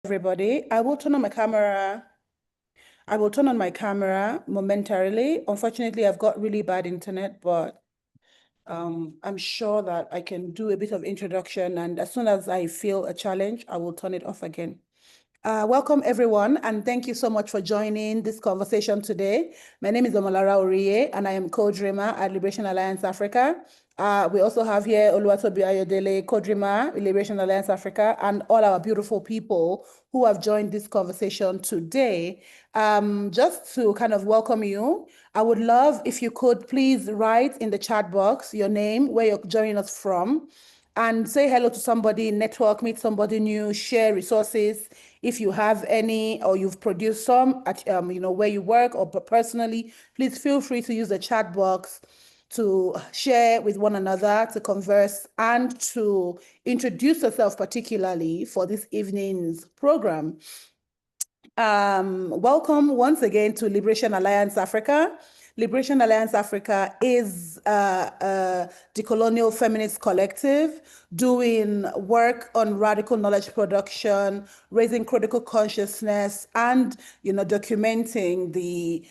Everybody. I will turn on my camera. I will turn on my camera momentarily. Unfortunately, I've got really bad internet, but I'm sure that I can do a bit of introduction, and as soon as I feel a challenge, I will turn it off again. Welcome, everyone, and thank you so much for joining this conversation today. My name is Omolara Oriye, and I am co-dreamer at Liberation Alliance Africa. We also have here Ayodele, co-dreamer, Liberation Alliance Africa, and all our beautiful people who have joined this conversation today. Just to kind of welcome you, I would love if you could please write in the chat box your name, where you're joining us from, and say hello to somebody, network, meet somebody new, share resources if you have any, or you've produced some at where you work, or personally. Please feel free to use the chat box to share with one another, to converse, and to introduce yourself, particularly for this evening's program. Welcome once again to Liberation Alliance Africa. Liberation Alliance Africa is a decolonial feminist collective doing work on radical knowledge production, raising critical consciousness, and documenting the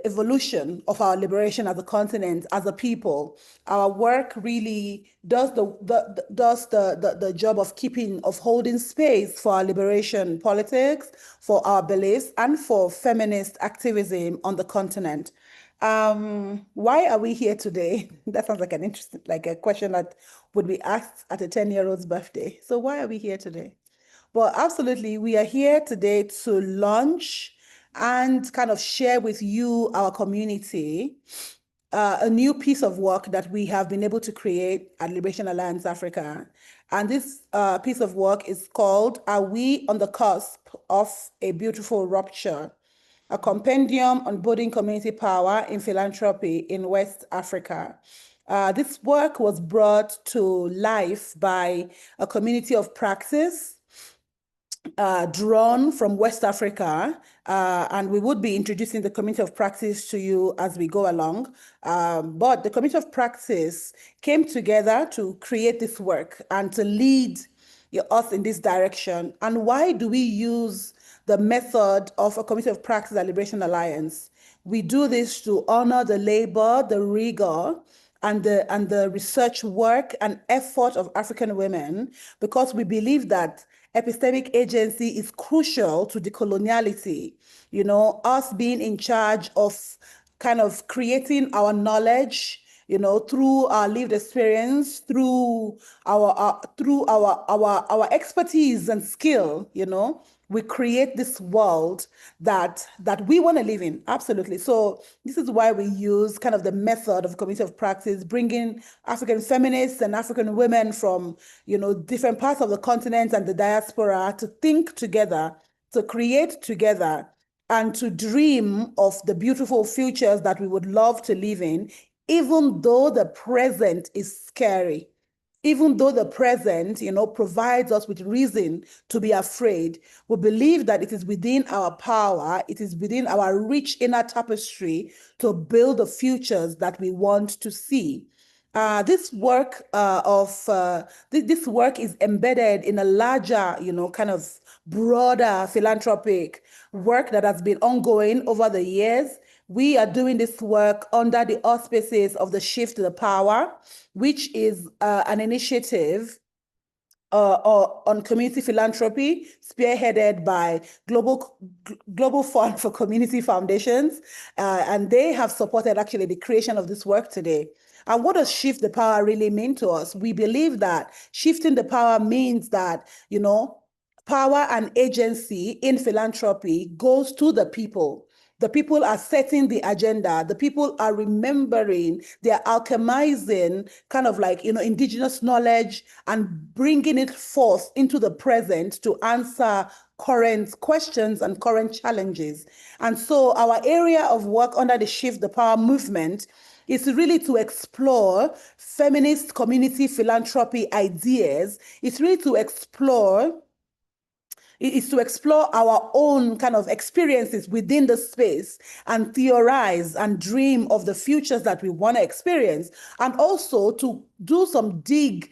evolution of our liberation as a continent, as a people. Our work really does the job of holding space for our liberation politics, for our beliefs, and for feminist activism on the continent. Why are we here today? That sounds like an interesting, like a question that would be asked at a 10-year-old's birthday. So why are we here today? Well, absolutely, we are here today to launch and kind of share with you, our community, a new piece of work that we have been able to create at Liberation Alliance Africa. And this piece of work is called Are We on the Cusp of a Beautiful Rupture? A compendium on building community power in philanthropy in West Africa. This work was brought to life by a community of practice drawn from West Africa, and we would be introducing the community of practice to you as we go along. But the community of practice came together to create this work and to lead us in this direction. And why do we use the method of a community of practice at Liberation Alliance? We do this to honor the labor, the rigor, and the research work and effort of African women, because we believe that epistemic agency is crucial to decoloniality. Us being in charge of kind of creating our knowledge, through our lived experience, through our expertise and skill, we create this world that we want to live in. Absolutely. So this is why we use kind of the method of community of practice, bringing African feminists and African women from, different parts of the continent and the diaspora to think together, to create together, and to dream of the beautiful futures that we would love to live in, even though the present is scary. Even though the present, provides us with reason to be afraid, we believe that it is within our power, it is within our rich inner tapestry to build the futures that we want to see. This work is embedded in a larger, kind of broader philanthropic work that has been ongoing over the years. We are doing this work under the auspices of the Shift to the Power, which is an initiative on community philanthropy, spearheaded by Global Fund for Community Foundations, and they have supported actually the creation of this work today. And what does shift the power really mean to us? We believe that shifting the power means that, power and agency in philanthropy goes to the people. The people are setting the agenda. The people are remembering, they're alchemizing kind of like, indigenous knowledge and bringing it forth into the present to answer current questions and current challenges. And so our area of work under the Shift the Power movement is really to explore feminist community philanthropy ideas. It's really to explore our own kind of experiences within the space and theorize and dream of the futures that we want to experience, and also to do some deep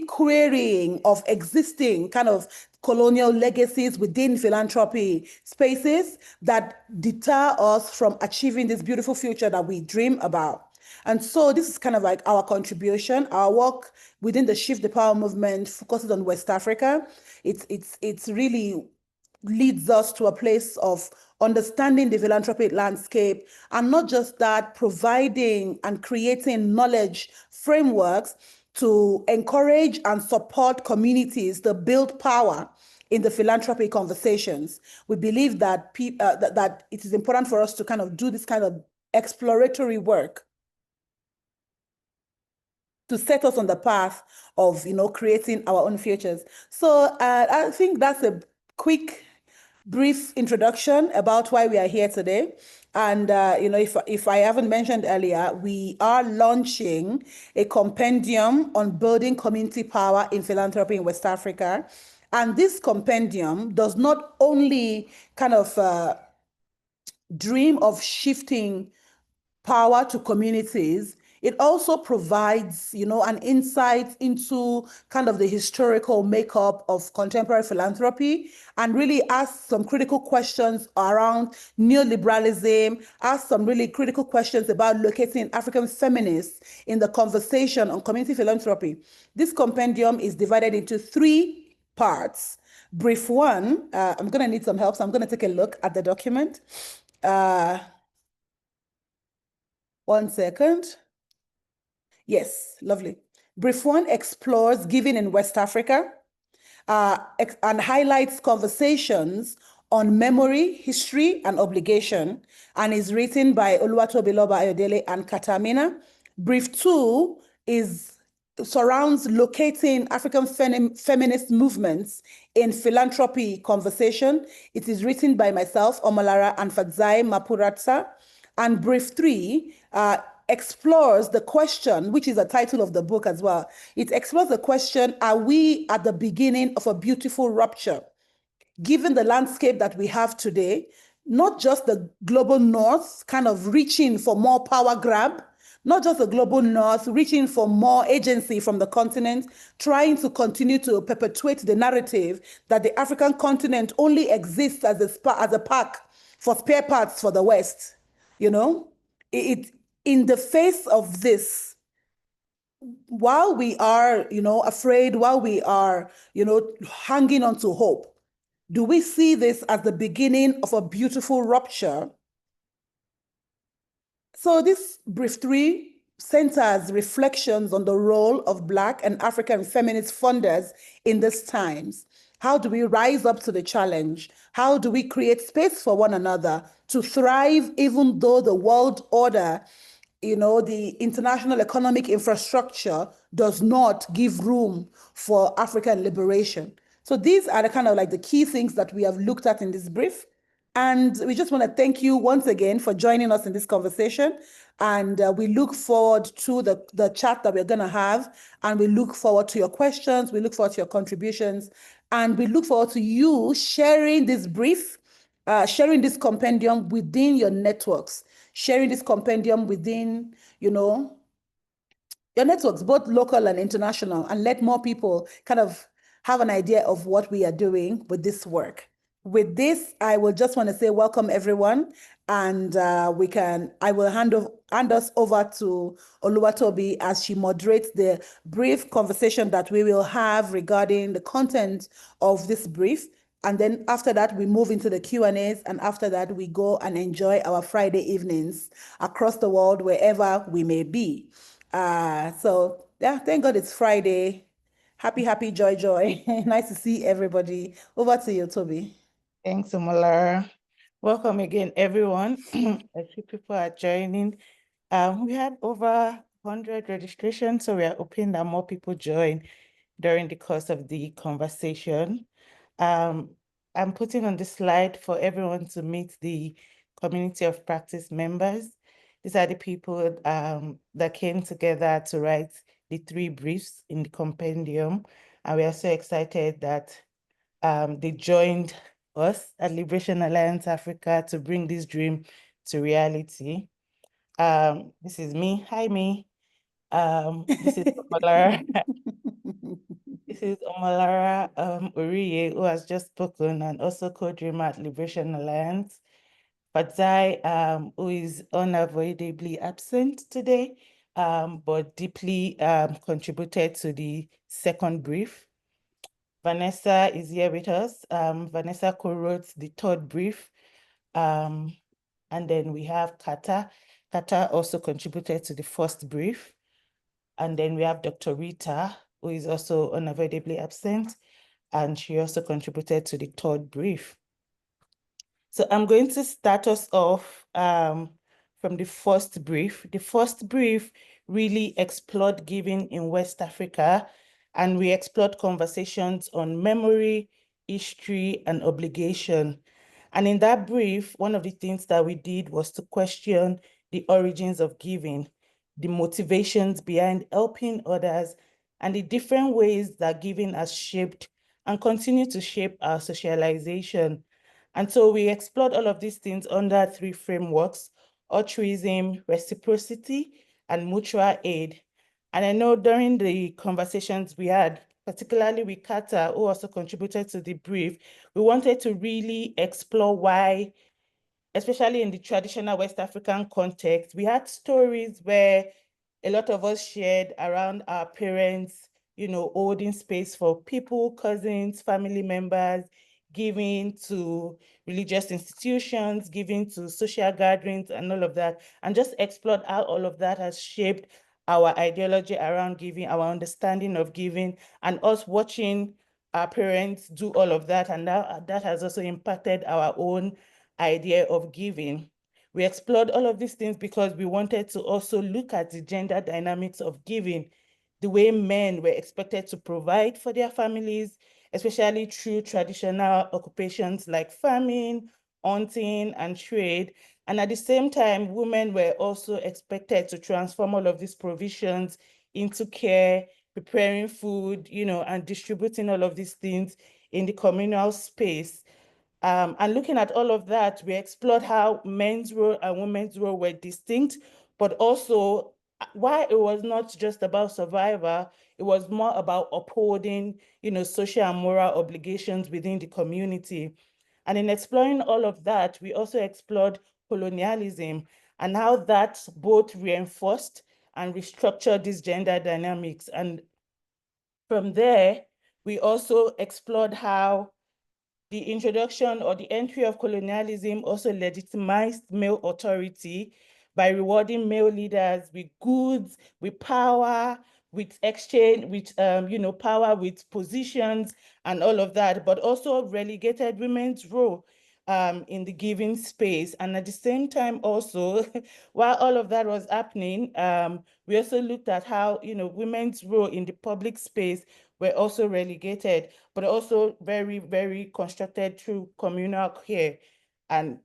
querying of existing kind of colonial legacies within philanthropy spaces that deter us from achieving this beautiful future that we dream about. And so this is kind of like our contribution. Our work within the Shift the Power movement focuses on West Africa. It's really leads us to a place of understanding the philanthropic landscape, and not just that, providing and creating knowledge frameworks to encourage and support communities to build power in the philanthropy conversations. We believe that that it is important for us to kind of do this kind of exploratory work to set us on the path of, creating our own futures. So I think that's a quick, brief introduction about why we are here today. And, if I haven't mentioned earlier, we are launching a compendium on building community power in philanthropy in West Africa. And this compendium does not only kind of dream of shifting power to communities, it also provides, an insight into kind of the historical makeup of contemporary philanthropy, and really asks some critical questions around neoliberalism, asks some really critical questions about locating African feminists in the conversation on community philanthropy. This compendium is divided into 3 parts. Brief 1, I'm going to need some help, so I'm going to take a look at the document. 1 second. Yes, lovely. Brief 1 explores giving in West Africa and highlights conversations on memory, history, and obligation, and is written by Oluwatobiloba, Ayodele, and Kaata Minah. Brief 2 surrounds locating African feminist movements in philanthropy conversation. It is written by myself, Omolara, and Fadzai, Muparutsa. And brief 3 explores the question, which is the title of the book as well. It explores the question, are we at the beginning of a beautiful rupture? Given the landscape that we have today, not just the global north kind of reaching for more power grab, not just the global north reaching for more agency from the continent, trying to continue to perpetuate the narrative that the African continent only exists as a pack for spare parts for the West. In the face of this, while we are, afraid, while we are, hanging on to hope, do we see this as the beginning of a beautiful rupture? So this brief 3 centers reflections on the role of Black and African feminist funders in these times. How do we rise up to the challenge? How do we create space for one another to thrive, even though the world order, the international economic infrastructure does not give room for African liberation? So these are the kind of like the key things that we have looked at in this brief. And we just want to thank you once again for joining us in this conversation. And we look forward to the chat that we're going to have. And we look forward to your questions. We look forward to your contributions. And we look forward to you sharing this brief, sharing this compendium within your networks, sharing this compendium within, your networks, both local and international, and let more people kind of have an idea of what we are doing with this work. With this, I will just want to say welcome everyone, and I will hand us over to Oluwatobi as she moderates the brief conversation that we will have regarding the content of this brief. And then after that, we move into the Q&As, and after that, we go and enjoy our Friday evenings across the world, wherever we may be. So yeah, thank God it's Friday. Happy, joy. Nice to see everybody. Over to you, Toby. Thanks, Omolara. Welcome again, everyone. A few people are joining. We had over 100 registrations, so we are hoping that more people join during the course of the conversation. I'm putting on the slide for everyone to meet the community of practice members. These are the people that came together to write the 3 briefs in the compendium. And we are so excited that they joined us at Liberation Alliance Africa to bring this dream to reality. This is me. Hi, me. This is Omolara. This is Omolara Oriye, who has just spoken, and also co-dreamer at Liberation Alliance. Fadzai, who is unavoidably absent today, but deeply contributed to the second brief. Vanessa is here with us. Vanessa co-wrote the third brief. And then we have Kaata. Kaata also contributed to the first brief. And then we have Dr. Rita, who is also unavoidably absent, and she also contributed to the third brief. So I'm going to start us off from the first brief. The first brief really explored giving in West Africa, and we explored conversations on memory, history, and obligation. And in that brief, one of the things that we did was to question the origins of giving, the motivations behind helping others, and the different ways that giving has shaped and continue to shape our socialization. And so we explored all of these things under three frameworks: altruism, reciprocity, and mutual aid. And I know during the conversations we had, particularly with Kaata, who also contributed to the brief, we wanted to really explore why, especially in the traditional West African context, we had stories where a lot of us shared around our parents, holding space for people, cousins, family members, giving to religious institutions, giving to social gatherings and all of that, and just explored how all of that has shaped our ideology around giving, our understanding of giving, and us watching our parents do all of that. And that has also impacted our own idea of giving. We explored all of these things because we wanted to also look at the gender dynamics of giving, the way men were expected to provide for their families, especially through traditional occupations like farming, hunting, and trade. And at the same time, women were also expected to transform all of these provisions into care, preparing food, and distributing all of these things in the communal space. And looking at all of that, we explored how men's role and women's role were distinct, but also why it was not just about survival, it was more about upholding, social and moral obligations within the community. And in exploring all of that, we also explored colonialism and how that both reinforced and restructured these gender dynamics. And from there, we also explored how the introduction or the entry of colonialism also legitimized male authority by rewarding male leaders with goods, with power, with exchange, with power, with positions and all of that, but also relegated women's role in the giving space. And at the same time also, while all of that was happening, we also looked at how, women's role in the public space were also relegated, but also very, very constructed through communal care. And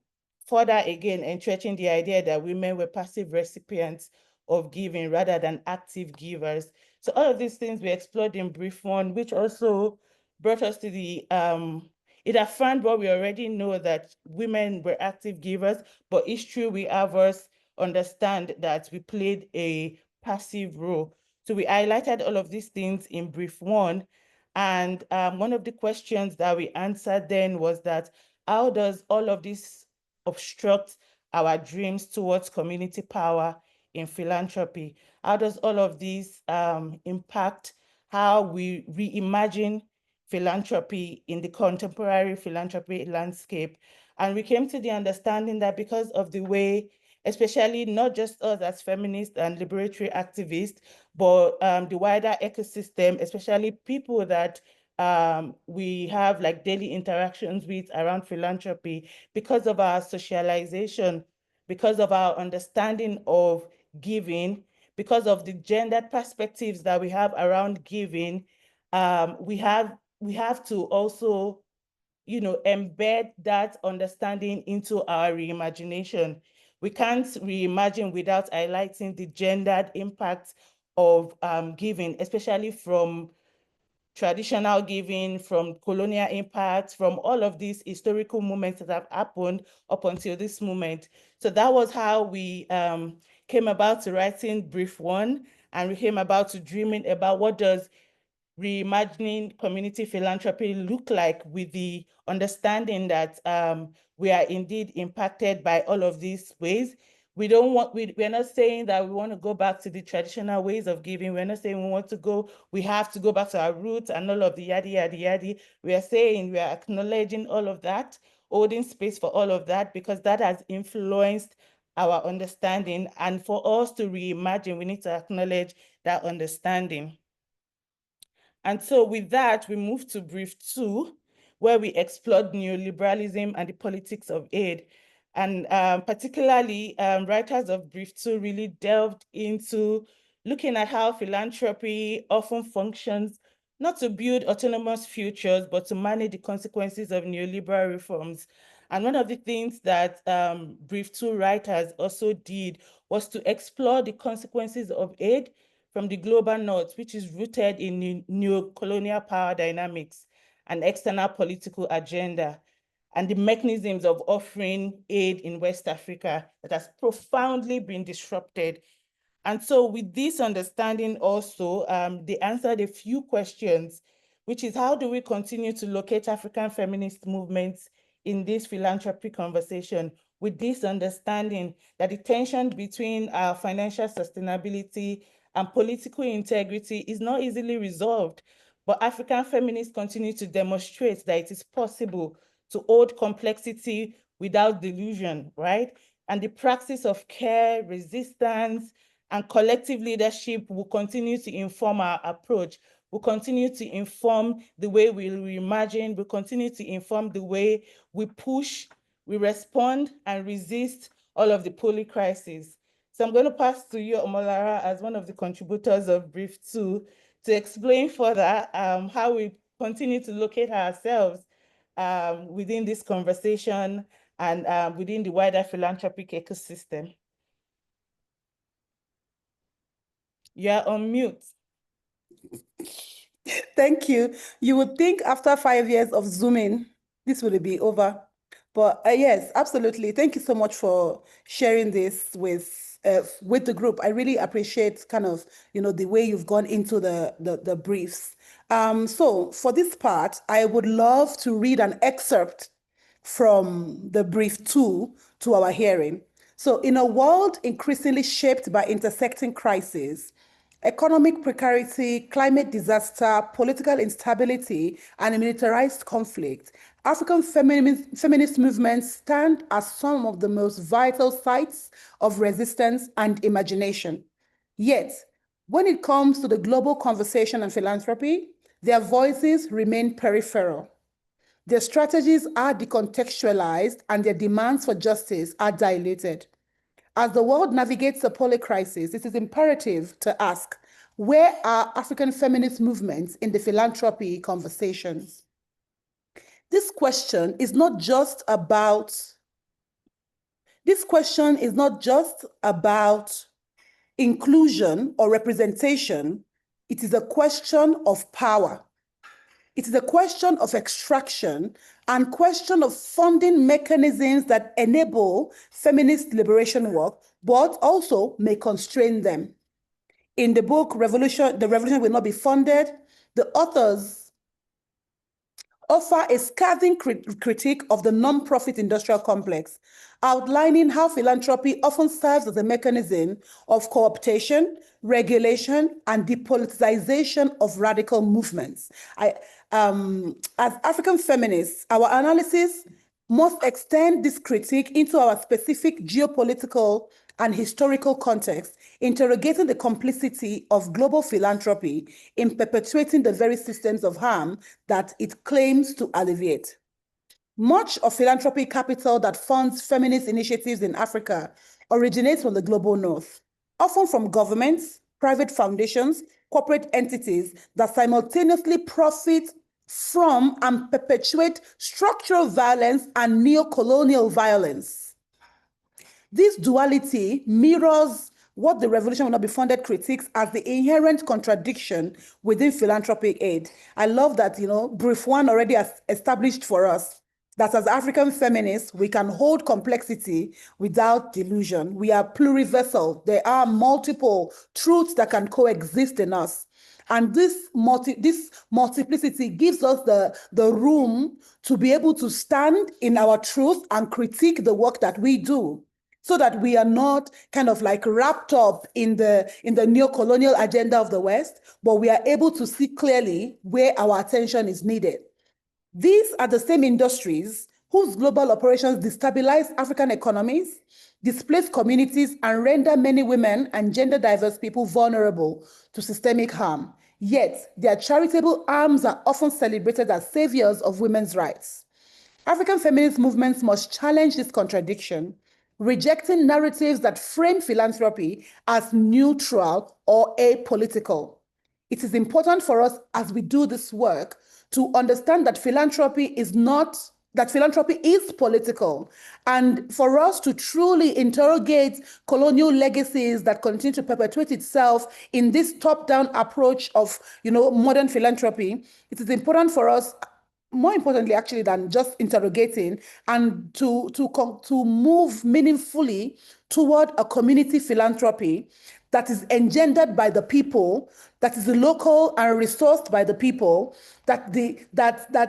further again, entrenching the idea that women were passive recipients of giving rather than active givers. So all of these things we explored in brief one, which also brought us to the, it affirmed what we already know, that women were active givers, but it's true we have us understand that we played a passive role. So we highlighted all of these things in brief one. And one of the questions that we answered then was that, how does all of this obstruct our dreams towards community power in philanthropy? How does all of this impact how we reimagine philanthropy in the contemporary philanthropy landscape? And we came to the understanding that because of the way, especially not just us as feminists and liberatory activists, but the wider ecosystem, especially people that we have like daily interactions with around philanthropy, because of our socialization, because of our understanding of giving, because of the gendered perspectives that we have around giving, we have to also embed that understanding into our reimagination. We can't reimagine without highlighting the gendered impact of giving, especially from traditional giving, from colonial impacts, from all of these historical moments that have happened up until this moment. So that was how we came about to writing brief one, and we came about to dreaming about what does reimagining community philanthropy look like, with the understanding that we are indeed impacted by all of these ways? We're not saying that we want to go back to the traditional ways of giving. We're not saying we have to go back to our roots and all of the yada, yada, yada. We are saying we are acknowledging all of that, holding space for all of that, because that has influenced our understanding. And for us to reimagine, we need to acknowledge that understanding. And so with that, we move to brief 2, where we explored neoliberalism and the politics of aid. And particularly, writers of brief 2 really delved into looking at how philanthropy often functions not to build autonomous futures, but to manage the consequences of neoliberal reforms. And one of the things that brief 2 writers also did was to explore the consequences of aid from the global north, which is rooted in neo-colonial power dynamics and external political agenda, and the mechanisms of offering aid in West Africa that has profoundly been disrupted. And so with this understanding also, they answered a few questions, which is, how do we continue to locate African feminist movements in this philanthropy conversation, with this understanding that the tension between our financial sustainability and political integrity is not easily resolved, but African feminists continue to demonstrate that it is possible to hold complexity without delusion, right? And the praxis of care, resistance, and collective leadership will continue to inform our approach, will continue to inform the way we reimagine, will continue to inform the way we push, we respond, and resist all of the poly crises. So I'm going to pass to you, Omolara, as one of the contributors of Brief 2, to explain further how we continue to locate ourselves within this conversation and within the wider philanthropic ecosystem. You're on mute. Thank you. You would think after 5 years of Zooming, this would be over. But yes, absolutely. Thank you so much for sharing this with the group. I really appreciate kind of, the way you've gone into the briefs. So for this part, I would love to read an excerpt from the brief 2 to our hearing. So in a world increasingly shaped by intersecting crises, economic precarity, climate disaster, political instability, and militarized conflict, African feminist movements stand as some of the most vital sites of resistance and imagination. Yet, when it comes to the global conversation and philanthropy, their voices remain peripheral. Their strategies are decontextualized and their demands for justice are diluted. As the world navigates the poly crisis, it is imperative to ask, where are African feminist movements in the philanthropy conversations? This question is not just about inclusion or representation. It is a question of power. It is a question of extraction and question of funding mechanisms that enable feminist liberation work, but also may constrain them. In the book, The Revolution Will Not Be Funded, the authors offer a scathing critique of the non-profit industrial complex, outlining how philanthropy often serves as a mechanism of co-optation, regulation, and depoliticization of radical movements. As African feminists, our analysis must extend this critique into our specific geopolitical and historical context, interrogating the complicity of global philanthropy in perpetuating the very systems of harm that it claims to alleviate. Much of philanthropy capital that funds feminist initiatives in Africa originates from the global north, often from governments, private foundations, corporate entities that simultaneously profit from and perpetuate structural violence and neo-colonial violence. This duality mirrors what The Revolution Will Not Be Funded critiques as the inherent contradiction within philanthropic aid. I love that, brief 1 already has established for us that as African feminists, we can hold complexity without delusion. We are pluriversal. There are multiple truths that can coexist in us. And this multiplicity gives us the room to be able to stand in our truth and critique the work that we do, so that we are not kind of like wrapped up in the neo-colonial agenda of the West, but we are able to see clearly where our attention is needed. These are the same industries whose global operations destabilize African economies, displace communities, and render many women and gender diverse people vulnerable to systemic harm. Yet, their charitable arms are often celebrated as saviors of women's rights. African feminist movements must challenge this contradiction, rejecting narratives that frame philanthropy as neutral or apolitical. It is important for us as we do this work to understand that philanthropy is political, and for us to truly interrogate colonial legacies that continue to perpetuate itself in this top-down approach of modern philanthropy. It is important for us, more importantly actually than just interrogating, and to move meaningfully toward a community philanthropy that is engendered by the people, that is local and resourced by the people, that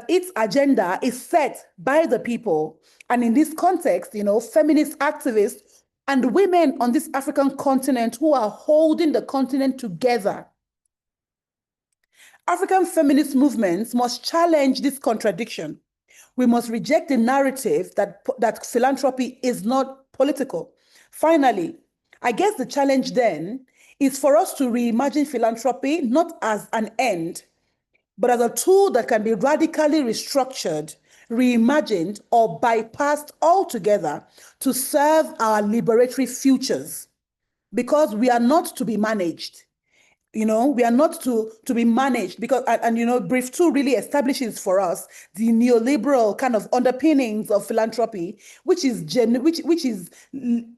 its agenda is set by the people. And in this context, feminist activists and women on this African continent who are holding the continent together. African feminist movements must challenge this contradiction. We must reject the narrative that philanthropy is not political. Finally, I guess the challenge then is for us to reimagine philanthropy not as an end, but as a tool that can be radically restructured, reimagined, or bypassed altogether to serve our liberatory futures. Because we are not to be managed. We are not to be managed, because, Brief 2 really establishes for us the neoliberal kind of underpinnings of philanthropy, which is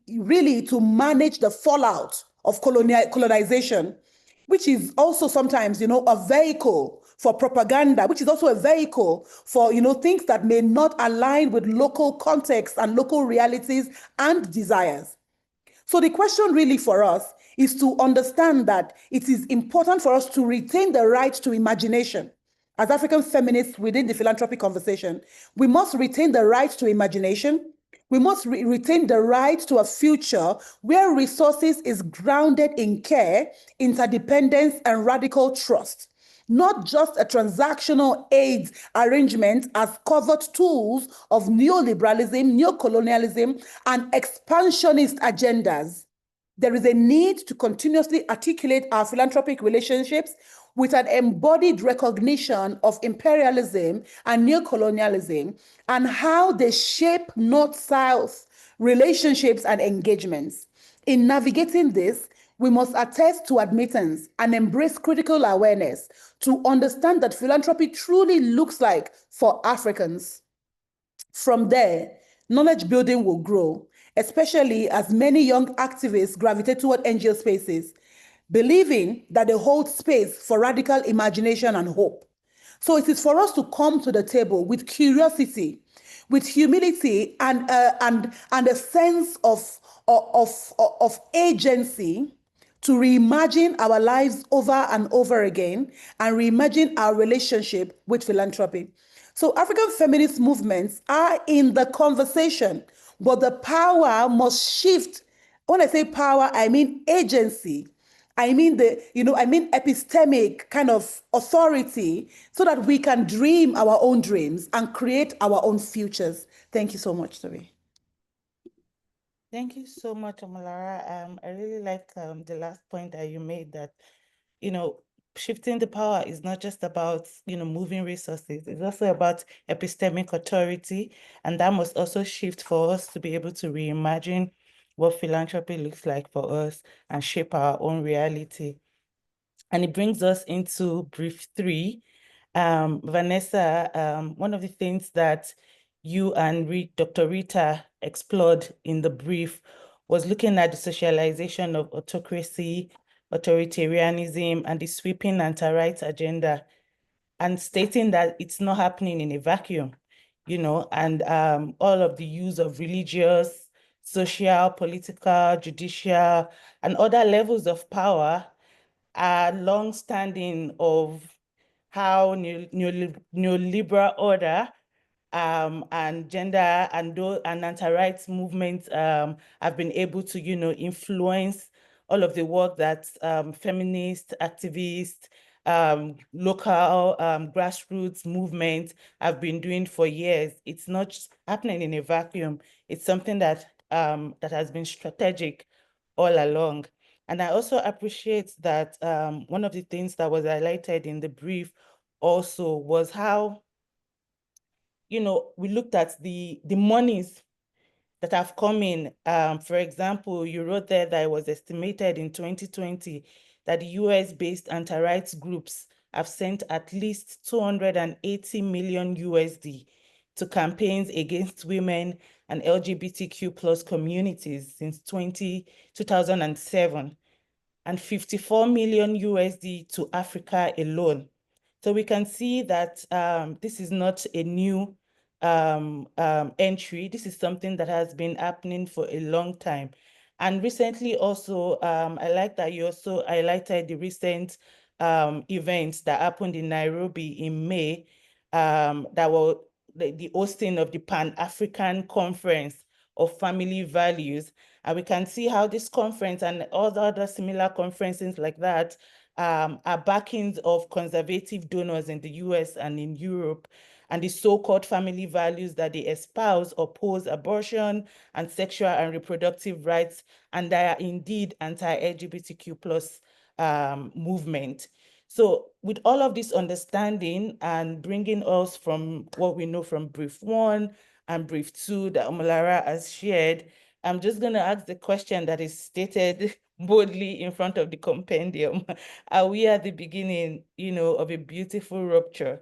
really to manage the fallout of colonization, which is also sometimes, a vehicle for propaganda, which is also a vehicle for, things that may not align with local context and local realities and desires. So the question really for us is to understand that it is important for us to retain the right to imagination. As African feminists within the philanthropy conversation, we must retain the right to imagination. We must retain the right to a future where resources is grounded in care, interdependence, and radical trust, not just a transactional aid arrangement as covert tools of neoliberalism, neocolonialism, and expansionist agendas. There is a need to continuously articulate our philanthropic relationships with an embodied recognition of imperialism and neocolonialism and how they shape North-South relationships and engagements. In navigating this, we must attest to admittance and embrace critical awareness to understand that philanthropy truly looks like for Africans. From there, knowledge building will grow, especially as many young activists gravitate toward NGO spaces, believing that they hold space for radical imagination and hope. So it is for us to come to the table with curiosity, with humility, and a sense of agency to reimagine our lives over and over again and reimagine our relationship with philanthropy. So African feminist movements are in the conversation, but the power must shift. When I say power, I mean agency. I mean epistemic kind of authority, so that we can dream our own dreams and create our own futures. Thank you so much, Toby. Thank you so much, Omolara. I really like the last point that you made, that, shifting the power is not just about, moving resources. It's also about epistemic authority. And that must also shift for us to be able to reimagine what philanthropy looks like for us and shape our own reality. And it brings us into brief 3. Vanessa, one of the things that you and Dr. Rita explored in the brief was looking at the socialization of autocracy, authoritarianism, and the sweeping anti-rights agenda, and stating that it's not happening in a vacuum, and all of the use of religious, social, political, judicial, and other levels of power a long-standing of how neoliberal order and gender and anti-rights movements have been able to, influence all of the work that feminist activists, local grassroots movements have been doing for years. It's not just happening in a vacuum. It's something that that has been strategic all along. And I also appreciate that one of the things that was highlighted in the brief also was how, we looked at the monies that have come in. For example, you wrote there that it was estimated in 2020 that the US-based anti-rights groups have sent at least 280 million USD to campaigns against women and LGBTQ plus communities since 2007, and 54 million USD to Africa alone. So we can see that this is not a new entry. This is something that has been happening for a long time. And recently also, I like that you also highlighted the recent events that happened in Nairobi in May, that were the hosting of the Pan-African Conference of Family Values. And we can see how this conference and all the other similar conferences like that are backings of conservative donors in the US and in Europe, and the so-called family values that they espouse oppose abortion and sexual and reproductive rights, and they are indeed anti-LGBTQ plus movement. So with all of this understanding and bringing us from what we know from brief 1 and brief 2 that Omolara has shared, I'm just going to ask the question that is stated boldly in front of the compendium. Are we at the beginning, of a beautiful rupture?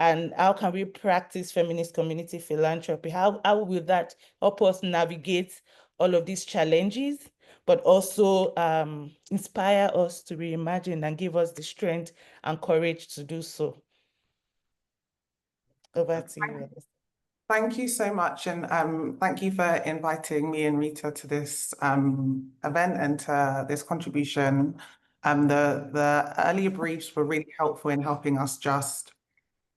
And how can we practice feminist community philanthropy? How will that help us navigate all of these challenges, but also inspire us to reimagine and give us the strength and courage to do so? Over to you. Thank you so much, and thank you for inviting me and Rita to this event and to this contribution. The earlier briefs were really helpful in helping us just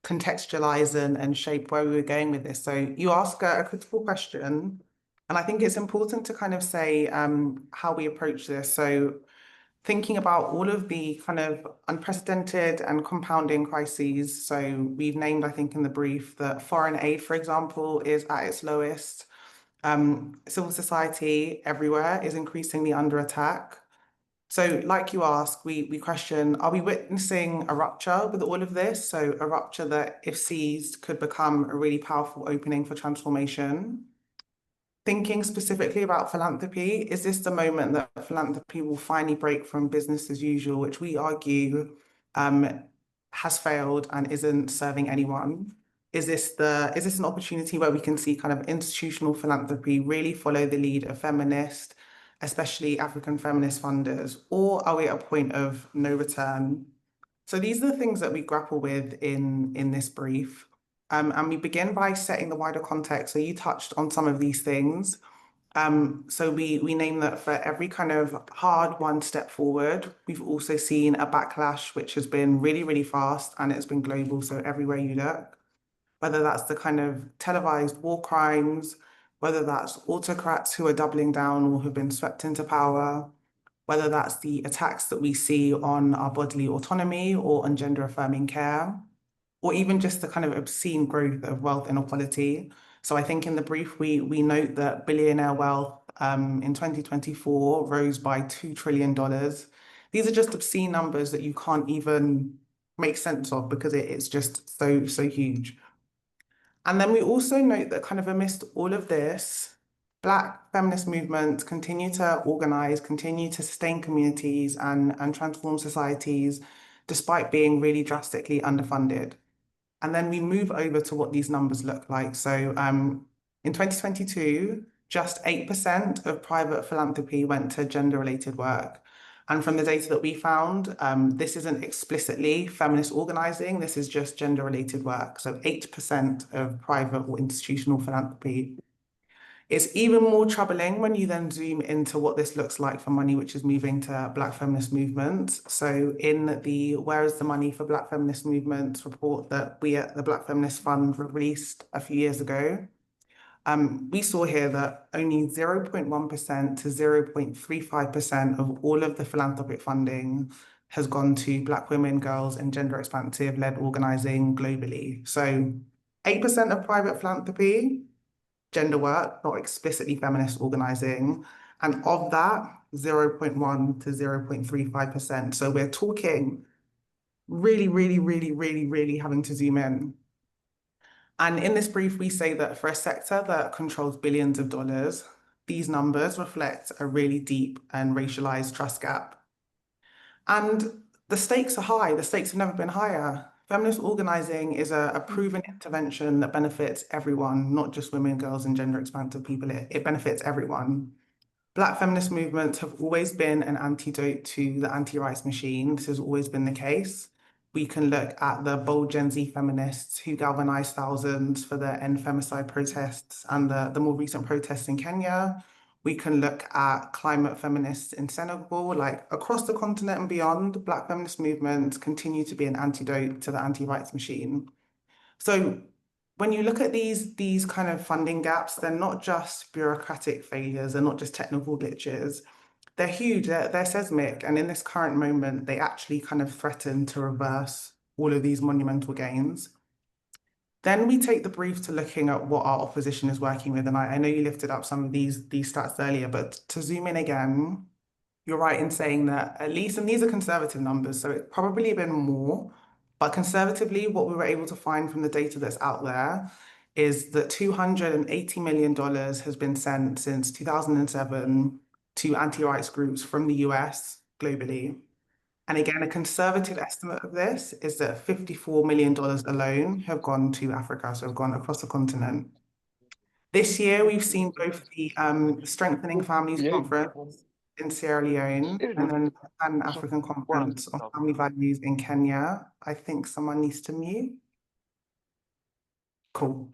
contextualize and shape where we were going with this. So you ask a critical question, and I think it's important to kind of say how we approach this. So thinking about all of the kind of unprecedented and compounding crises. So we've named, I think, in the brief that foreign aid, for example, is at its lowest. Civil society everywhere is increasingly under attack. So like you ask, we question, are we witnessing a rupture with all of this? So a rupture that, if seized, could become a really powerful opening for transformation. Thinking specifically about philanthropy, is this the moment that philanthropy will finally break from business as usual, which we argue has failed and isn't serving anyone? Is this an opportunity where we can see kind of institutional philanthropy really follow the lead of feminist, especially African feminist funders, or are we at a point of no return? So these are the things that we grapple with in this brief. And we begin by setting the wider context. So you touched on some of these things. So we name that for every kind of hard one step forward, we've also seen a backlash, which has been really, really fast, and it's been global. So everywhere you look, whether that's the kind of televised war crimes, whether that's autocrats who are doubling down or who've been swept into power, whether that's the attacks that we see on our bodily autonomy or on gender affirming care, or even just the kind of obscene growth of wealth inequality. So I think in the brief, we note that billionaire wealth in 2024 rose by $2 trillion. These are just obscene numbers that you can't even make sense of because it's just so huge. And then we also note that kind of amidst all of this, Black feminist movements continue to organize, continue to sustain communities and transform societies, despite being really drastically underfunded. And then we move over to what these numbers look like. So in 2022, just 8% of private philanthropy went to gender-related work. And from the data that we found, this isn't explicitly feminist organizing, this is just gender-related work. So 8% of private or institutional philanthropy. It's even more troubling when you then zoom into what this looks like for money which is moving to Black feminist movements. So in the Where is the Money for Black Feminist Movements report that we at the Black Feminist Fund released a few years ago, we saw here that only 0.1% to 0.35% of all of the philanthropic funding has gone to Black women, girls, and gender expansive led organizing globally. So 8% of private philanthropy, gender work, not explicitly feminist organizing. And of that, 0.1 to 0.35%. So we're talking really having to zoom in. And in this brief, we say that for a sector that controls billions of dollars, these numbers reflect a really deep and racialized trust gap. And the stakes are high. The stakes have never been higher. Feminist organizing is a proven intervention that benefits everyone, not just women, girls, and gender expansive people. It benefits everyone. Black feminist movements have always been an antidote to the anti-rights machine. This has always been the case. We can look at the bold Gen Z feminists who galvanized thousands for the end femicide protests and the more recent protests in Kenya. We can look at climate feminists in Senegal, like across the continent and beyond. Black feminist movements continue to be an antidote to the anti-rights machine. So when you look at these kind of funding gaps, they're not just bureaucratic failures, they're not just technical glitches. They're huge, they're seismic, and in this current moment, they actually kind of threaten to reverse all of these monumental gains. Then we take the brief to looking at what our opposition is working with, and I know you lifted up some of these stats earlier, but to zoom in again, you're right in saying that at least, and these are conservative numbers, so it's probably been more, but conservatively, what we were able to find from the data that's out there is that $280 million has been sent since 2007 to anti-rights groups from the US globally. And again, a conservative estimate of this is that $54 million alone have gone to Africa, so have gone across the continent. This year, we've seen both the Strengthening Families Conference in Sierra Leone and then the Pan-African Conference on Family Values in Kenya. I think someone needs to mute. Cool.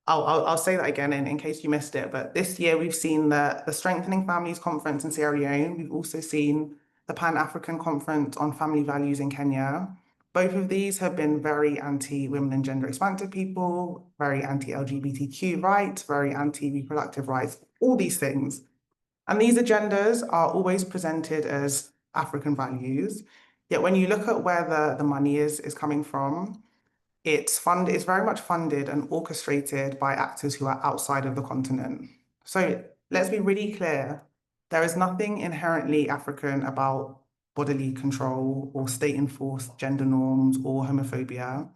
I'll say that again in case you missed it, but this year we've seen the Strengthening Families Conference in Sierra Leone. We've also seen the Pan-African Conference on Family Values in Kenya. Both of these have been very anti-women and gender expansive people, very anti-LGBTQ rights, very anti-reproductive rights, all these things. And these agendas are always presented as African values. Yet when you look at where the money is coming from, it's very much funded and orchestrated by actors who are outside of the continent. So let's be really clear. There is nothing inherently African about bodily control or state-enforced gender norms or homophobia.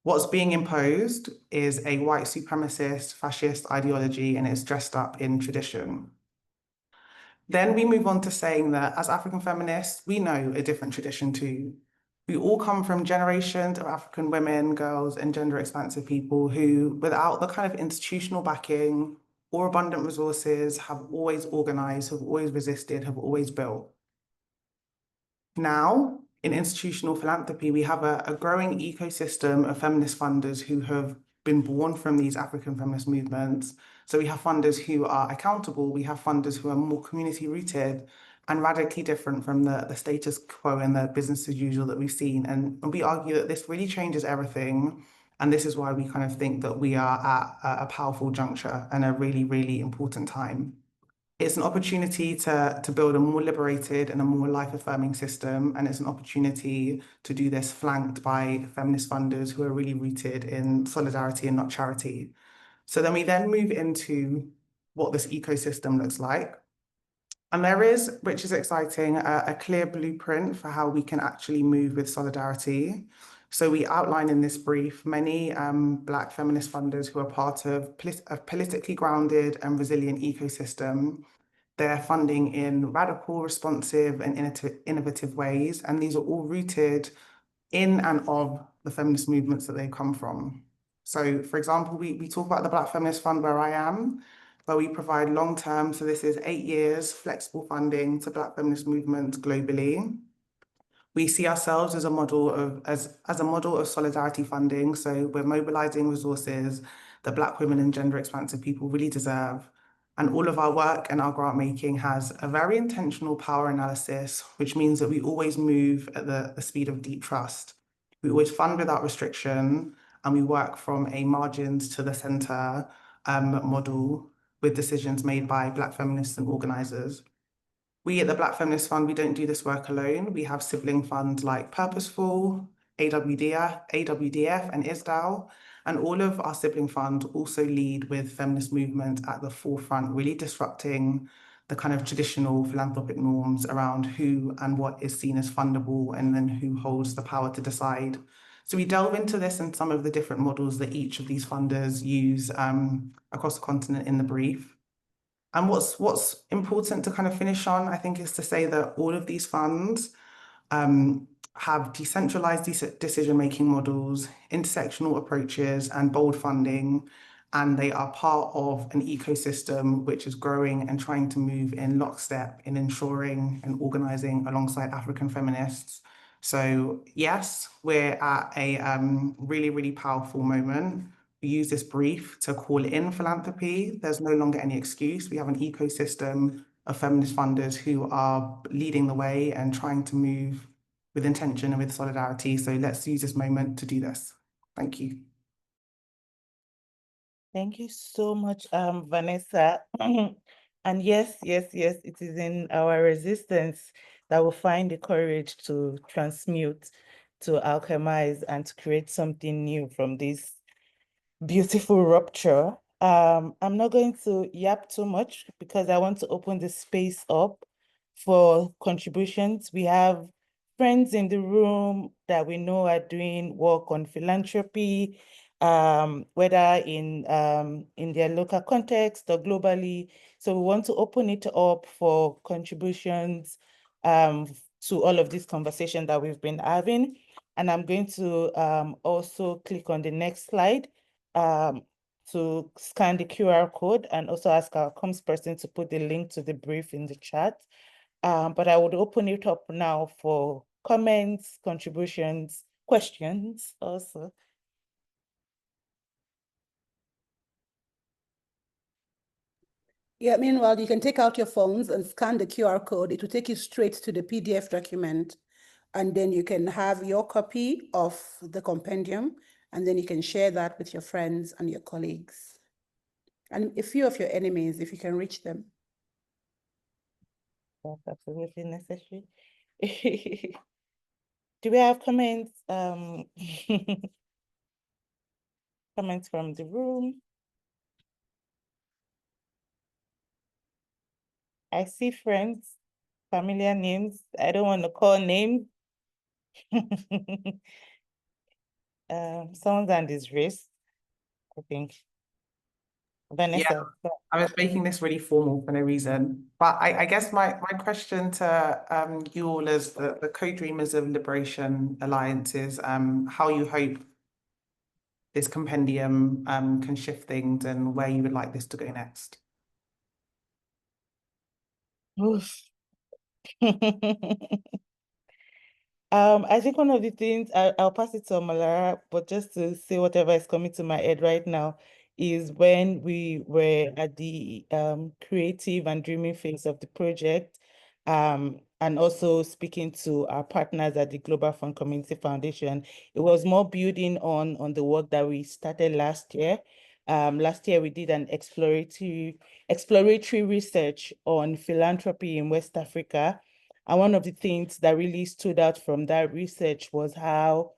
What's being imposed is a white supremacist, fascist ideology, and it's dressed up in tradition. Then we move on to saying that as African feminists, we know a different tradition too. We all come from generations of African women, girls, and gender expansive people who, without the kind of institutional backing or abundant resources, have always organized, have always resisted, have always built. Now, in institutional philanthropy, we have a growing ecosystem of feminist funders who have been born from these African feminist movements. So we have funders who are accountable, we have funders who are more community rooted and radically different from the status quo and the business as usual that we've seen. And we argue that this really changes everything. And this is why we kind of think that we are at a powerful juncture and a really important time. It's an opportunity to build a more liberated and a more life-affirming system. And it's an opportunity to do this flanked by feminist funders who are really rooted in solidarity and not charity. So then we move into what this ecosystem looks like. And there is, which is exciting, a clear blueprint for how we can actually move with solidarity. So we outline in this brief many Black feminist funders who are part of a politically grounded and resilient ecosystem. They're funding in radical, responsive, and innovative ways. And these are all rooted in and of the feminist movements that they come from. So, for example, we talk about the Black Feminist Fund where I am, where we provide long-term, so this is 8 years, flexible funding to Black feminist movements globally. We see ourselves as a model of solidarity funding. So we're mobilizing resources that Black women and gender expansive people really deserve. And all of our work and our grant making has a very intentional power analysis, which means that we always move at the speed of deep trust. We always fund without restriction, and we work from a margins to the center model with decisions made by Black feminists and organizers. We at the Black Feminist Fund, we don't do this work alone. We have sibling funds like Purposeful, AWDF and ISDAL, and all of our sibling funds also lead with feminist movement at the forefront, really disrupting the kind of traditional philanthropic norms around who and what is seen as fundable and then who holds the power to decide. So we delve into this and some of the different models that each of these funders use across the continent in the brief. And what's important to kind of finish on, I think, is to say that all of these funds have decentralized decision-making models, intersectional approaches, and bold funding, and they are part of an ecosystem which is growing and trying to move in lockstep in ensuring and organizing alongside African feminists. So yes, we're at a really, really powerful moment. We use this brief to call in philanthropy. There's no longer any excuse. We have an ecosystem of feminist funders who are leading the way and trying to move with intention and with solidarity. So let's use this moment to do this. Thank you. Thank you so much, Vanessa. And yes, it is in our resistance that we find the courage to transmute, to alchemize, and to create something new from this beautiful rupture. I'm not going to yap too much because I want to open the space up for contributions. We have friends in the room that we know are doing work on philanthropy, whether in their local context or globally. So we want to open it up for contributions to all of this conversation that we've been having. And I'm going to also click on the next slide to scan the QR code and also ask our comms person to put the link to the brief in the chat. But I would open it up now for comments, contributions, questions also. Yeah, meanwhile, you can take out your phones and scan the QR code. It will take you straight to the PDF document. And then you can have your copy of the compendium, and then you can share that with your friends and your colleagues. And a few of your enemies, if you can reach them. That's absolutely necessary. Do we have comments? Comments from the room? I see friends, familiar names. I don't want to call names. Someone's on this race, I think. Vanessa. Yeah, I was making this really formal for no reason. But I guess my question to you all as the co-dreamers of Liberation Alliance is how you hope this compendium can shift things and where you would like this to go next. Oof. I think one of the things, I'll pass it to Omolara, but just to say whatever is coming to my head right now is when we were at the creative and dreaming phase of the project, and also speaking to our partners at the Global Fund Community Foundation, it was more building on the work that we started last year. Last year, we did an exploratory research on philanthropy in West Africa. And one of the things that really stood out from that research was how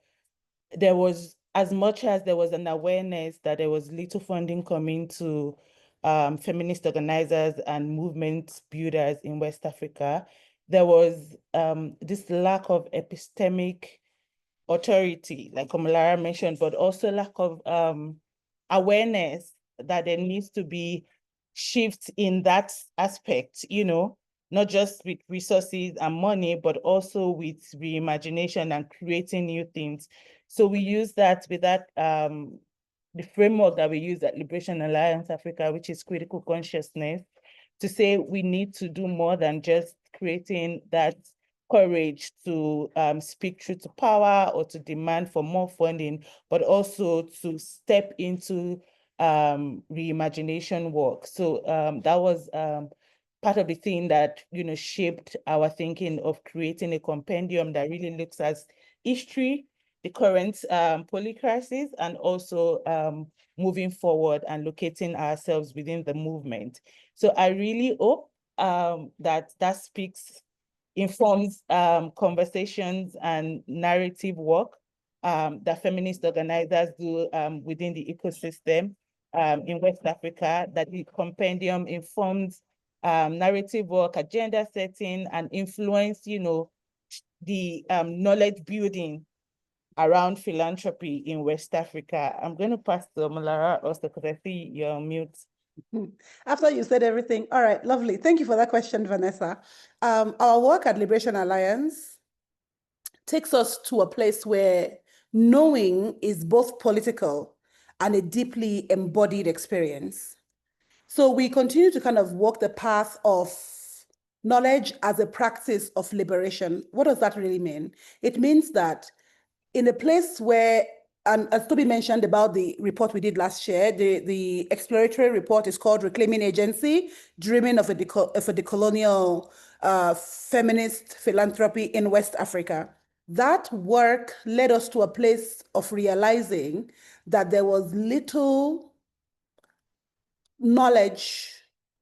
there was, as much as there was an awareness that there was little funding coming to feminist organizers and movement builders in West Africa, there was this lack of epistemic authority, like Omolara mentioned, but also lack of awareness that there needs to be shifts in that aspect, you know, not just with resources and money, but also with reimagination and creating new things. So we use that with that, the framework that we use at Liberation Alliance Africa, which is critical consciousness, to say we need to do more than just creating that courage to speak truth to power or to demand for more funding, but also to step into reimagination work. So that was part of the thing that, shaped our thinking of creating a compendium that really looks at history, the current polycrisis, and also moving forward and locating ourselves within the movement. So I really hope that informs conversations and narrative work that feminist organizers do within the ecosystem in West Africa, that the compendium informs narrative work, agenda setting, and influence, the knowledge building around philanthropy in West Africa. I'm going to pass to Omolara also because I see you're on mute. After you said everything, all right, lovely. Thank you for that question, Vanessa. Our work at Liberation Alliance takes us to a place where knowing is both political and a deeply embodied experience. So we continue to kind of walk the path of knowledge as a practice of liberation. What does that really mean? It means that in a place where, and as Toby mentioned about the report we did last year, the exploratory report is called Reclaiming Agency, Dreaming of a Decolonial Feminist Philanthropy in West Africa. That work led us to a place of realizing that there was little knowledge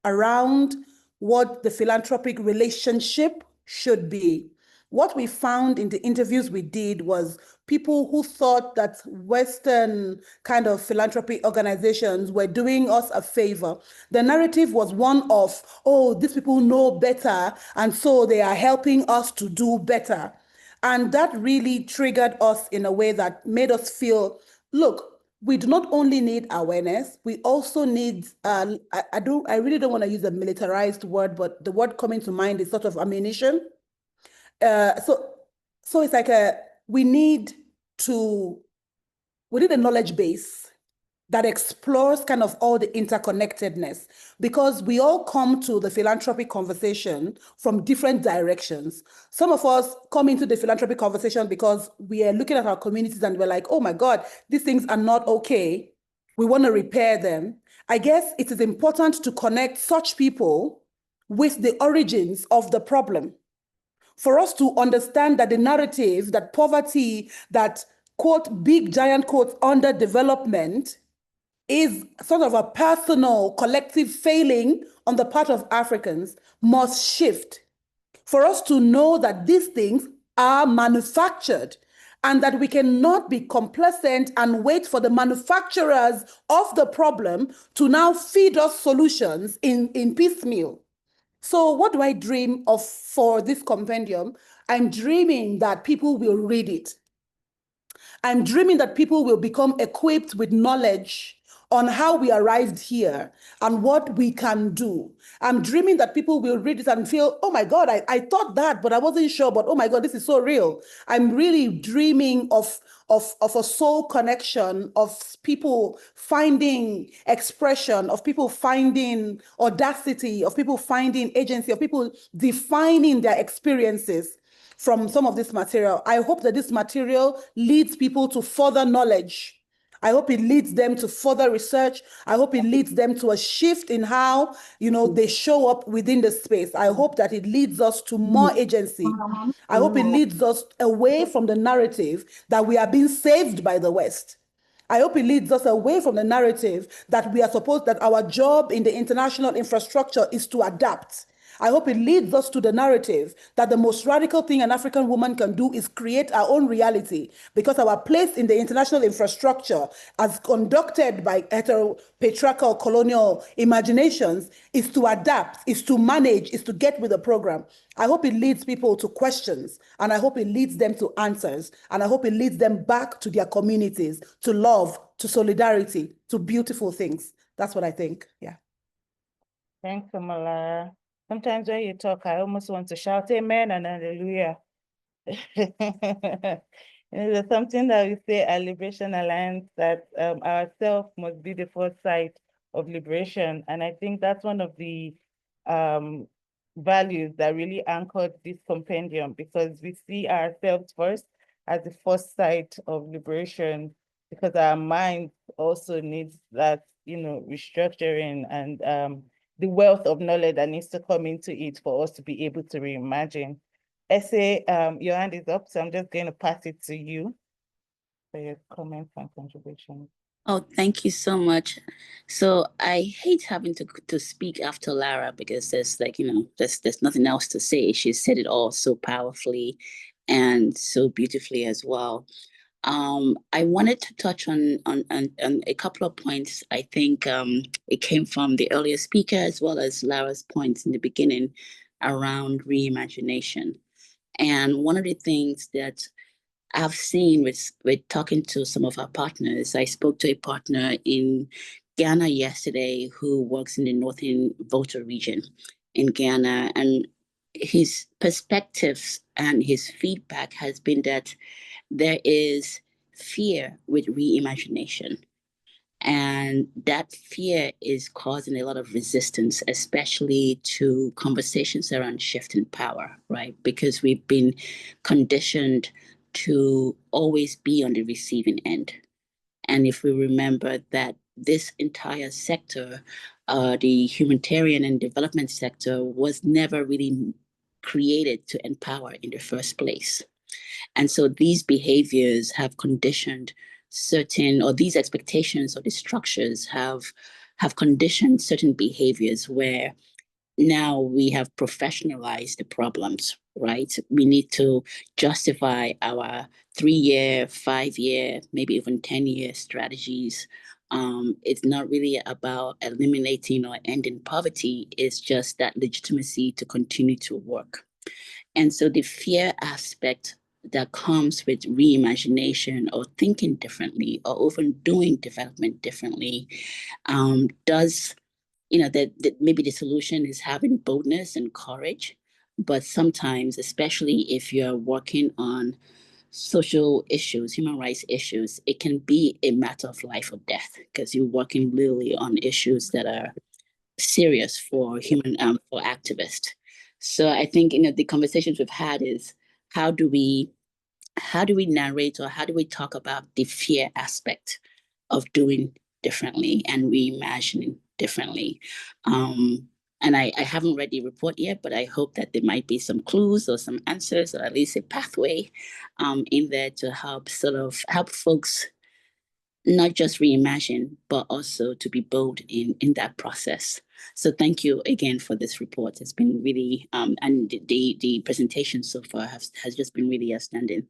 around what the philanthropic relationship should be. What we found in the interviews we did was people who thought that Western kind of philanthropy organizations were doing us a favor. The narrative was one of, oh, these people know better, and so they are helping us to do better. And that really triggered us in a way that made us feel, look, we do not only need awareness, we also need, I really don't want to use a militarized word, but the word coming to mind is sort of ammunition. So it's like we need a knowledge base that explores kind of all the interconnectedness, because we all come to the philanthropic conversation from different directions. Some of us come into the philanthropic conversation because we are looking at our communities and we're like, oh my God, these things are not okay. We want to repair them. I guess it is important to connect such people with the origins of the problem, for us to understand that the narrative, that poverty, that quote, big giant quotes, underdevelopment is sort of a personal, collective failing on the part of Africans must shift. For us to know that these things are manufactured and that we cannot be complacent and wait for the manufacturers of the problem to now feed us solutions in piecemeal. So what do I dream of for this compendium? I'm dreaming that people will read it. I'm dreaming that people will become equipped with knowledge on how we arrived here and what we can do. I'm dreaming that people will read it and feel, oh my God, I thought that, but I wasn't sure, but oh my God, this is so real. I'm really dreaming of a soul connection, of people finding expression, of people finding audacity, of people finding agency, of people defining their experiences from some of this material. I hope that this material leads people to further knowledge. I hope it leads them to further research. I hope it leads them to a shift in how, they show up within the space. I hope that it leads us to more agency. I hope it leads us away from the narrative that we are being saved by the West. I hope it leads us away from the narrative that that our job in the international infrastructure is to adapt. I hope it leads us to the narrative that the most radical thing an African woman can do is create our own reality, because our place in the international infrastructure, as conducted by heteropatriarchal colonial imaginations, is to adapt, is to manage, is to get with the program. I hope it leads people to questions, and I hope it leads them to answers, and I hope it leads them back to their communities, to love, to solidarity, to beautiful things. That's what I think. Yeah. Thanks, Omolara. Sometimes when you talk, I almost want to shout amen and hallelujah. There's something that we say at Liberation Alliance, that ourselves must be the first site of liberation. And I think that's one of the values that really anchored this compendium, because we see ourselves first as the first site of liberation, because our mind also needs that restructuring and the wealth of knowledge that needs to come into it for us to be able to reimagine. Essay, your hand is up, so I'm just going to pass it to you for your comments and contributions. Oh, thank you so much. So I hate having to speak after Lara because there's there's nothing else to say. She said it all so powerfully and so beautifully as well. I wanted to touch on a couple of points. I think it came from the earlier speaker as well as Lara's points in the beginning around reimagination. And one of the things that I've seen with talking to some of our partners, I spoke to a partner in Ghana yesterday who works in the Northern Volta region in Ghana, and his perspectives and his feedback has been that there is fear with reimagination. And that fear is causing a lot of resistance, especially to conversations around shifting power, right? Because we've been conditioned to always be on the receiving end. And if we remember that this entire sector, the humanitarian and development sector, was never really created to empower in the first place. And so these behaviors have conditioned certain, or these expectations or the structures have conditioned certain behaviors where now we have professionalized the problems, right? We need to justify our 3-year, 5-year, maybe even 10-year strategies. It's not really about eliminating or ending poverty. It's just that legitimacy to continue to work. And so the fear aspect that comes with reimagination or thinking differently or even doing development differently does, that maybe the solution is having boldness and courage. But sometimes, especially if you're working on social issues, human rights issues, it can be a matter of life or death because you're working literally on issues that are serious for for activists. So I think the conversations we've had is how do we narrate or how do we talk about the fear aspect of doing differently and reimagining differently. And I haven't read the report yet, but I hope that there might be some clues or some answers or at least a pathway in there to help folks not just reimagine, but also to be bold in that process. So thank you again for this report. It's been really, and the presentation so far has just been really outstanding.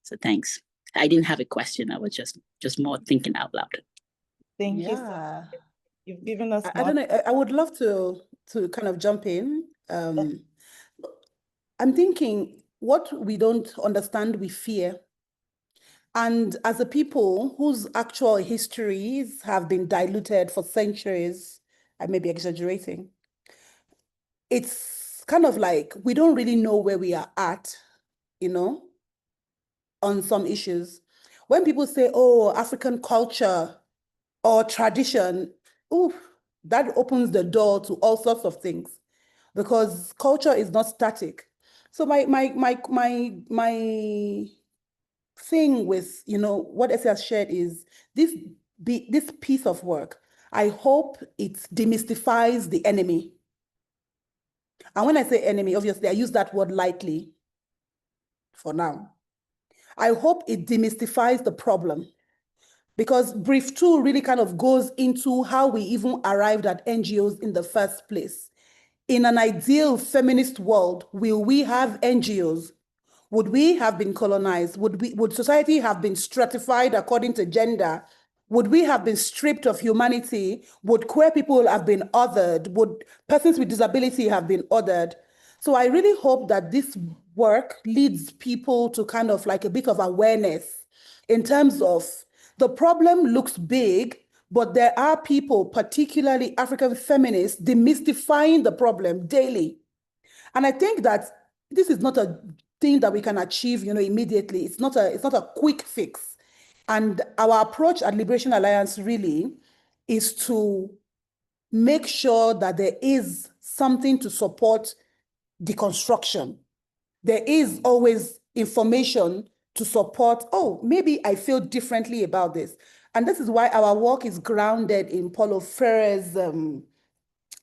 So thanks. I didn't have a question. I was just more thinking out loud. Thank you. So you've given us. I don't know. I would love to kind of jump in. I'm thinking what we don't understand, we fear. And as a people whose actual histories have been diluted for centuries, I may be exaggerating, it's kind of like we don't really know where we are at, on some issues. When people say, oh, African culture or tradition, that opens the door to all sorts of things because culture is not static. So my thing with what Essie has shared is this piece of work. I hope it demystifies the enemy. And when I say enemy, obviously I use that word lightly for now. I hope it demystifies the problem because brief 2 really kind of goes into how we even arrived at NGOs in the first place. In an ideal feminist world, will we have NGOs? Would we have been colonized? Would society have been stratified according to gender? Would we have been stripped of humanity? Would queer people have been othered? Would persons with disability have been othered? So I really hope that this work leads people to kind of like a bit of awareness in terms of the problem looks big, but there are people, particularly African feminists, demystifying the problem daily. And I think that this is not a thing that we can achieve, immediately. It's not a quick fix. And our approach at Liberation Alliance really is to make sure that there is something to support deconstruction. There is always information to support, oh, maybe I feel differently about this. And this is why our work is grounded in Paulo Freire's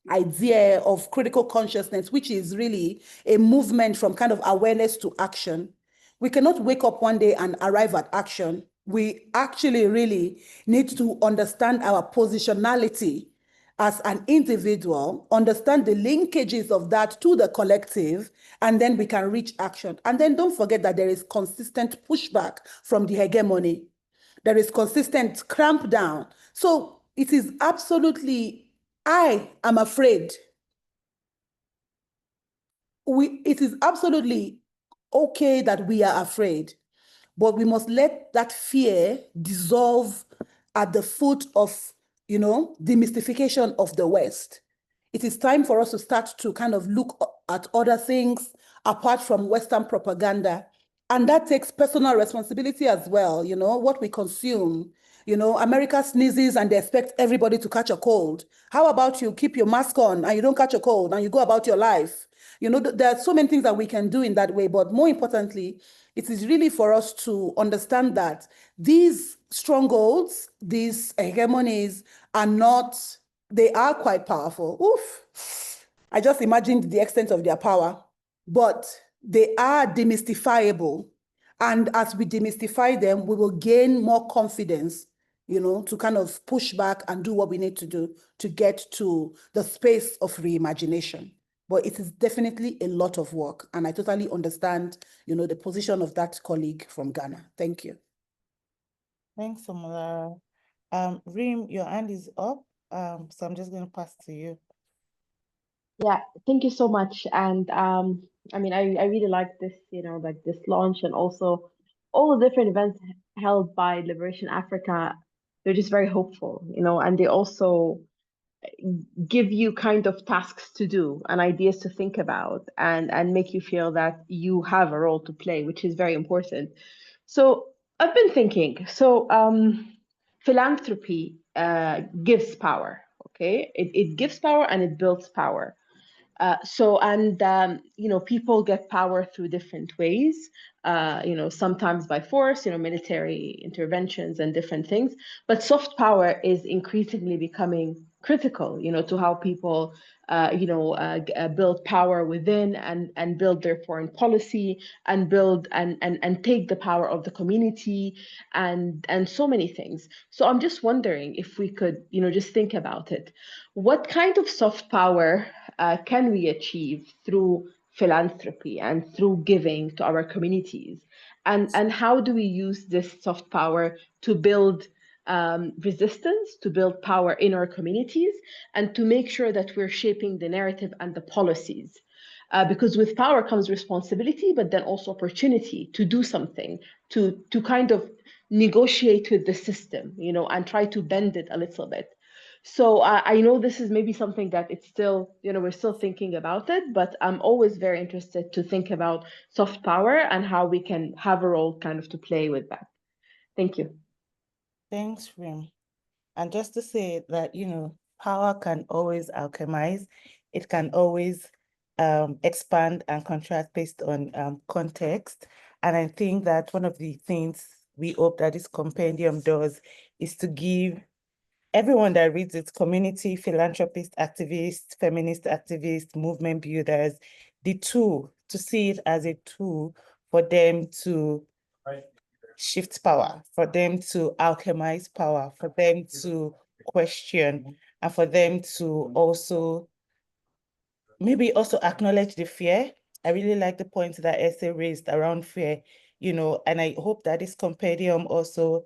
idea of critical consciousness, which is really a movement from kind of awareness to action. We cannot wake up one day and arrive at action. We actually really need to understand our positionality as an individual, understand the linkages of that to the collective, and then we can reach action. And then don't forget that there is consistent pushback from the hegemony. There is consistent cramp down. So it is absolutely, I am afraid. It is absolutely okay that we are afraid, but we must let that fear dissolve at the foot of, demystification of the West. It is time for us to start to kind of look at other things apart from Western propaganda. And that takes personal responsibility as well, what we consume. America sneezes and they expect everybody to catch a cold. How about you keep your mask on and you don't catch a cold and you go about your life? There are so many things that we can do in that way, but more importantly, it is really for us to understand that these strongholds, these hegemonies they are quite powerful. Oof. I just imagined the extent of their power, but they are demystifiable. And as we demystify them, we will gain more confidence, to kind of push back and do what we need to do to get to the space of reimagination. But it is definitely a lot of work. And I totally understand, the position of that colleague from Ghana. Thank you. Thanks, Omolara. Reem, your hand is up. So I'm just going to pass to you. Yeah, thank you so much. And I mean, I really like this, like this launch and also all the different events held by Liberation Africa. They're just very hopeful, and they also give you kind of tasks to do and ideas to think about and make you feel that you have a role to play, which is very important. So I've been thinking, philanthropy gives power, okay? It gives power and it builds power. People get power through different ways, sometimes by force, military interventions and different things. But soft power is increasingly becoming critical, to how people, build power within and build their foreign policy and build and take the power of the community and so many things. So I'm just wondering if we could, just think about it. What kind of soft power can we achieve through philanthropy and through giving to our communities? And how do we use this soft power to build resistance, to build power in our communities, and to make sure that we're shaping the narrative and the policies? Because with power comes responsibility, but then also opportunity to do something, to kind of negotiate with the system, and try to bend it a little bit. So I know this is maybe something that it's still, we're still thinking about it, but I'm always very interested to think about soft power and how we can have a role kind of to play with that. Thank you. Thanks, Reem. And just to say that, power can always alchemize. It can always expand and contrast based on context. And I think that one of the things we hope that this compendium does is to give everyone that reads it, community, philanthropist, activists, feminist activists, movement builders, the tool, to see it as a tool for them to shift power, for them to alchemize power, for them to question, and for them to also maybe also acknowledge the fear. I really like the point that Essay raised around fear, and I hope that this compendium also,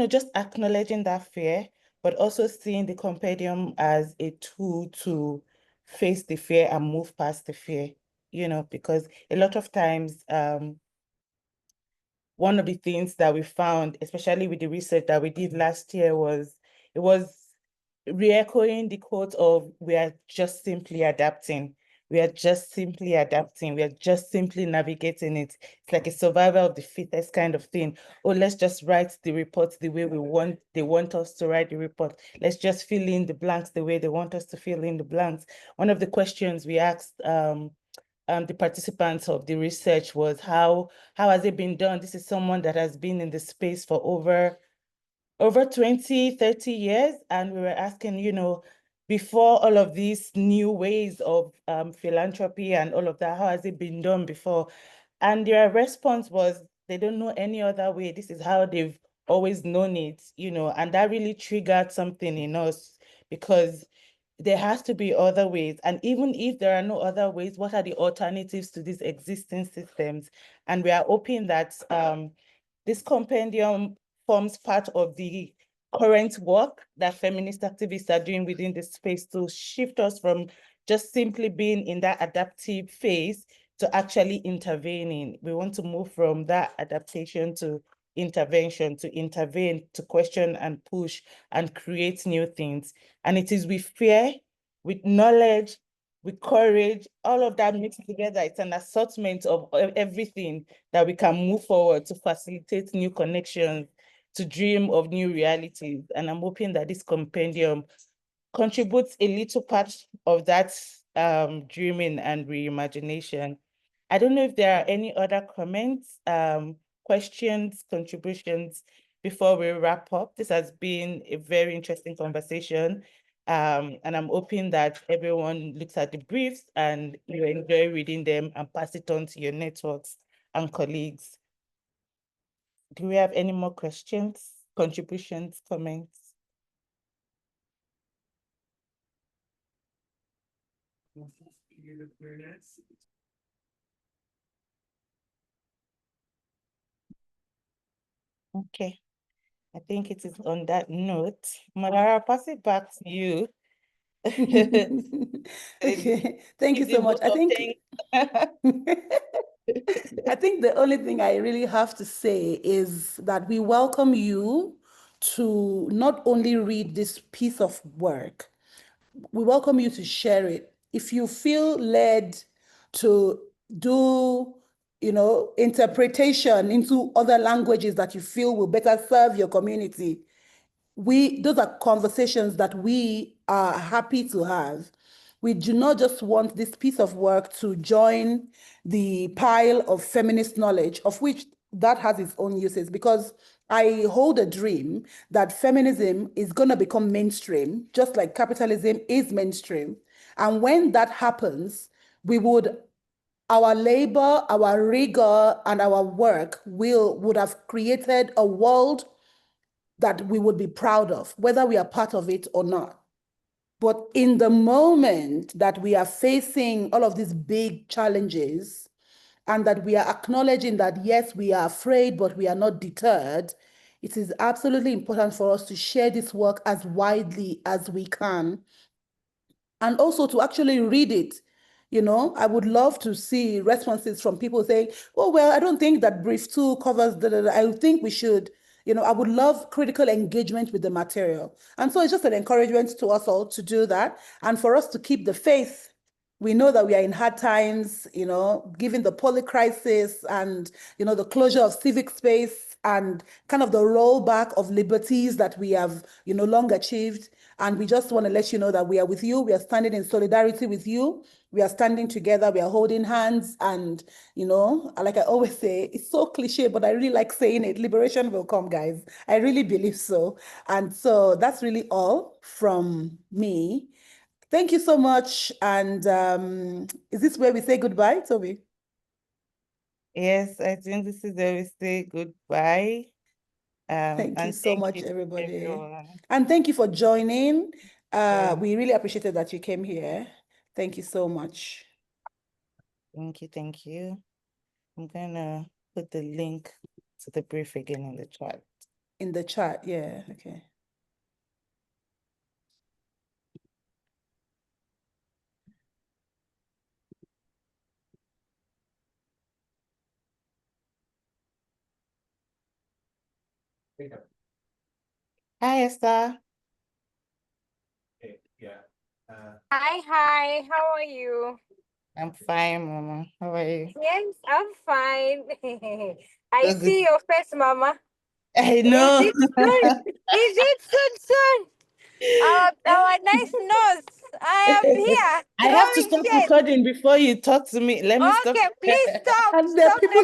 just acknowledging that fear, but also seeing the compendium as a tool to face the fear and move past the fear, because a lot of times, one of the things that we found, especially with the research that we did last year, it was re-echoing the quote of, we are just simply adapting. We are just simply adapting. We are just simply navigating it. It's like a survival of the fittest kind of thing. Oh, let's just write the report the way they want us to write the report. Let's just fill in the blanks the way they want us to fill in the blanks. One of the questions we asked the participants of the research was, how has it been done? This is someone that has been in the space for over over 20, 30 years. And we were asking, you know, before all of these new ways of philanthropy and all of that, how has it been done before? And their response was, they don't know any other way. This is how they've always known it, you know, and that really triggered something in us, because there has to be other ways. And even if there are no other ways, what are the alternatives to these existing systems? And we are hoping that this compendium forms part of the current work that feminist activists are doing within the space to shift us from just simply being in that adaptive phase to actually intervening. We want to move from that adaptation to intervention, to intervene, to question and push and create new things. And it is with fear, with knowledge, with courage, all of that mixed together. It's an assortment of everything that we can move forward to facilitate new connections, to dream of new realities. And I'm hoping that this compendium contributes a little part of that dreaming and reimagination. I don't know if there are any other comments, questions, contributions before we wrap up. This has been a very interesting conversation. And I'm hoping that everyone looks at the briefs and you enjoy reading them and pass it on to your networks and colleagues. Do we have any more questions, contributions, comments? Okay, I think it is on that note. Omolara, pass it back to you. Okay, thank you so much. I think I think the only thing I really have to say is that we welcome you to not only read this piece of work, we welcome you to share it. If you feel led to do, you know, interpretation into other languages that you feel will better serve your community, those are conversations that we are happy to have. We do not just want this piece of work to join the pile of feminist knowledge, of which that has its own uses, because I hold a dream that feminism is going to become mainstream, just like capitalism is mainstream. And when that happens, our labor, our rigor, and our work would have created a world that we would be proud of, whether we are part of it or not. But in the moment that we are facing all of these big challenges, and that we are acknowledging that, yes, we are afraid, but we are not deterred, it is absolutely important for us to share this work as widely as we can, and also to actually read it. You know, I would love to see responses from people saying, oh, well, I don't think that brief 2 covers I think we should. You know, I would love critical engagement with the material. And so it's just an encouragement to us all to do that, and for us to keep the faith. We know that we are in hard times, you know, given the poly-crisis and, you know, the closure of civic space and kind of the rollback of liberties that we have, you know, long achieved. And we just want to let you know that we are with you. We are standing in solidarity with you. We are standing together. We are holding hands. And, you know, like I always say, it's so cliche, but I really like saying it. Liberation will come, guys. I really believe so. And so that's really all from me. Thank you so much. And is this where we say goodbye, Toby? Yes, I think this is where we say goodbye. Thank you so much, you everybody. everyone. And thank you for joining. We really appreciated that you came here. Thank you so much. Thank you, thank you. I'm gonna put the link to the brief again in the chat. In the chat, yeah, okay. Hi, Esther. Hi, how are you? I'm fine, Mama. How are you? Yes, I'm fine. I So see good. your face, Mama. I know. Is it soon? Is it soon? Our nice nose. I am here. I have to Throwing stop shade. recording before you talk to me. Let me stop. Okay, please stop. And there are people